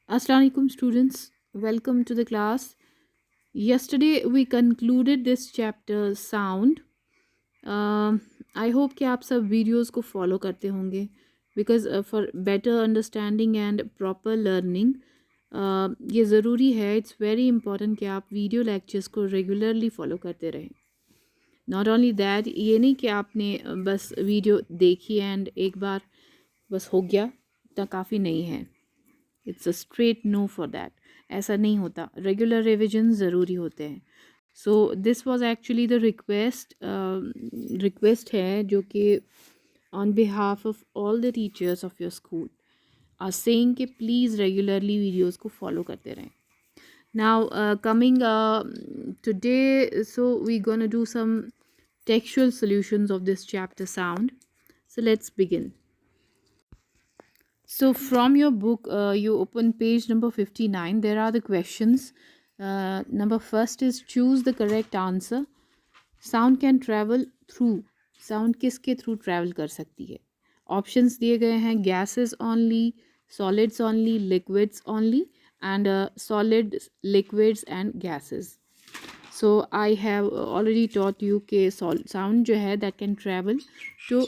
Assalamu alaikum students, welcome to the class. Yesterday we concluded this chapter sound. I hope कि आप सब videos को follow करते होंगे because for better understanding and proper learning ये ज़रूरी है, it's very important कि आप video lectures को regularly follow करते रहें. Not only that, ये नहीं कि आपने बस video देखी and एक बार बस हो गया, इतना काफ़ी नहीं है. It's a straight no for that. ऐसा नहीं होता, रेगुलर रिविजन ज़रूरी होते हैं. So this was actually the request है जो कि on behalf of all the teachers of your school are saying कि प्लीज़ रेगुलरली वीडियोज़ को फॉलो करते रहें. Now coming today, so we gonna do some textual solutions of this chapter sound. So let's begin. So from your book, you open page number 59. There are the questions. Number first is choose the correct answer. Sound can travel through. Sound किसके through travel कर सकती है? Options दिए गए हैं gases only, solids only, liquids only, and solids, liquids and gases. So I have already taught you कि sound जो है that can travel to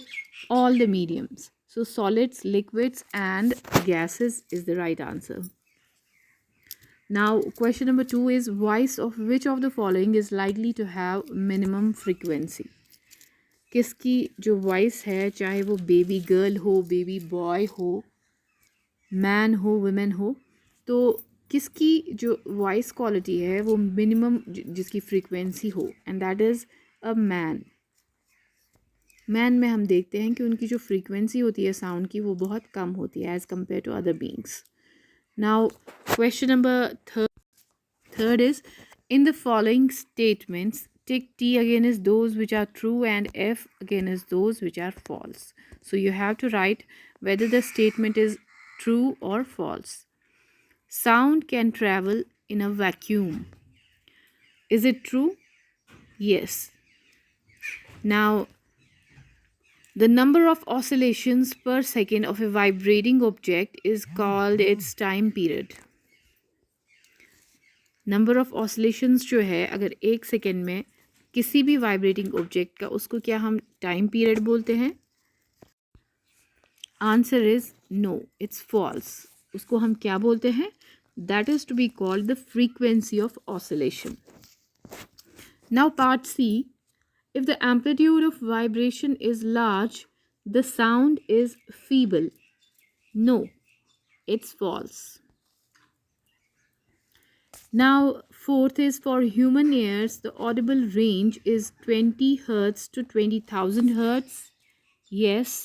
all the mediums. So solids, liquids and gases is the right answer. Now question number 2 is voice of which of the following is likely to have minimum frequency. किसकी जो voice है, चाहे वो baby girl हो, baby boy हो, man हो, women हो, तो किसकी जो वॉइस क्वालिटी है वो मिनिमम जिसकी फ्रीक्वेंसी हो, and that is a man. Man में हम देखते हैं कि उनकी जो फ्रीक्वेंसी होती है साउंड की वो बहुत कम होती है as compare to other beings. Now question number third is in the following statements tick T again is those which are true and F again is those which are false. So you have to write whether the statement is true or false. Sound can travel in a vacuum. Is it true? Yes. Now, the number of oscillations per second of a vibrating object is called its time period. Number of oscillations जो है अगर एक second में किसी भी vibrating object का, उसको क्या हम टाइम पीरियड बोलते हैं? Answer is no, it's false. उसको हम क्या बोलते हैं? That is to be called the frequency of oscillation. Now part C, if the amplitude of vibration is large the sound is feeble. No, it's false. Now fourth is for human ears the audible range is 20 hertz to 20,000 hertz. yes,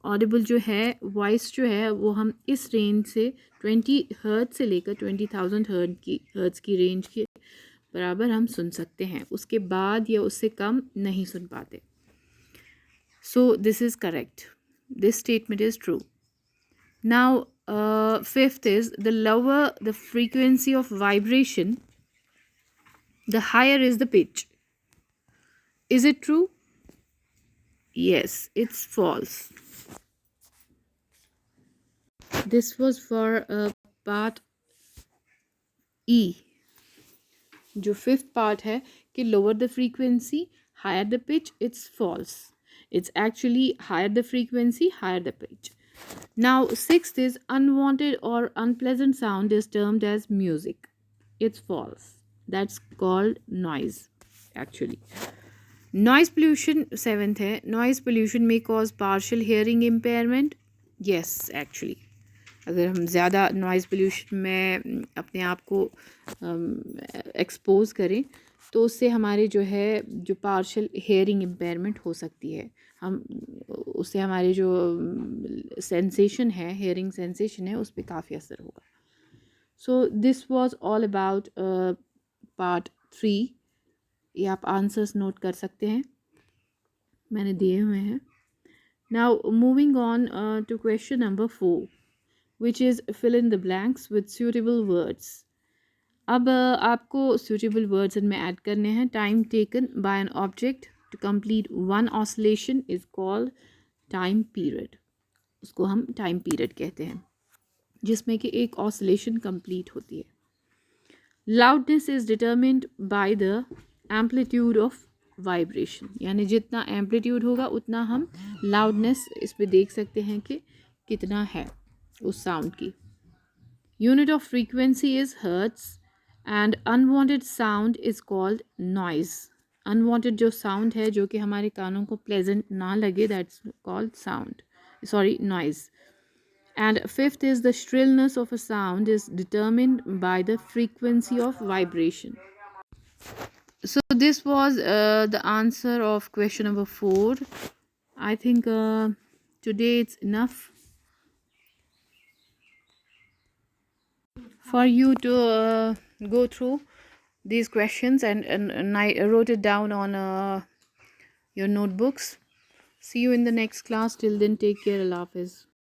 audible जो है voice जो है वो हम इस range से 20 hertz से लेकर 20,000 हर्ट्ज की रेंज के बराबर हम सुन सकते हैं, उसके बाद या उससे कम नहीं सुन पाते. So this is correct, this statement is true. Now fifth is the lower the frequency of vibration the higher is the pitch. Is it true? yes, it's false. This was for part E. जो fifth part है कि lower the frequency higher the pitch, it's false. It's actually higher the frequency higher the pitch. Now sixth is unwanted और unpleasant sound is termed as music. It's false. That's called noise actually. Noise pollution seventh है. Noise pollution में cause partial hearing impairment. Yes, actually अगर हम ज़्यादा noise pollution में अपने आप को एक्सपोज करें तो उससे हमारे जो है जो पार्शियल हेयरिंग इम्पेयरमेंट हो सकती है. हम उससे हमारे जो सेंसेशन है, हेयरिंग सेंसेशन है, उस पर काफ़ी असर होगा. So this was all about part 3. ये आप आंसर्स नोट कर सकते हैं, मैंने दिए हुए हैं. Now moving on to question number 4, which is fill in the blanks with suitable words. अब आपको suitable words इनमें ऐड करने हैं. Time taken by an object to complete one oscillation is called time period. उसको हम time period कहते हैं. जिसमें कि एक ऑसिलेशन कंप्लीट होती है. Loudness is determined by the amplitude of vibration, यानी जितना एम्पलीट्यूड होगा उतना हम लाउडनेस इसमें देख सकते हैं कि कितना है उस साउंड की. Unit of frequency is hertz and unwanted sound is called noise. Unwanted जो साउंड है जो कि हमारे कानों को प्लेजेंट ना लगे, that's called sound, sorry, noise. And fifth is the shrillness of a sound is determined by the frequency of vibration. So this was the answer of question number 4. I think today it's enough for you to go through these questions, and I wrote it down on your notebooks. See you in the next class. Till then, take care. Allah Hafiz.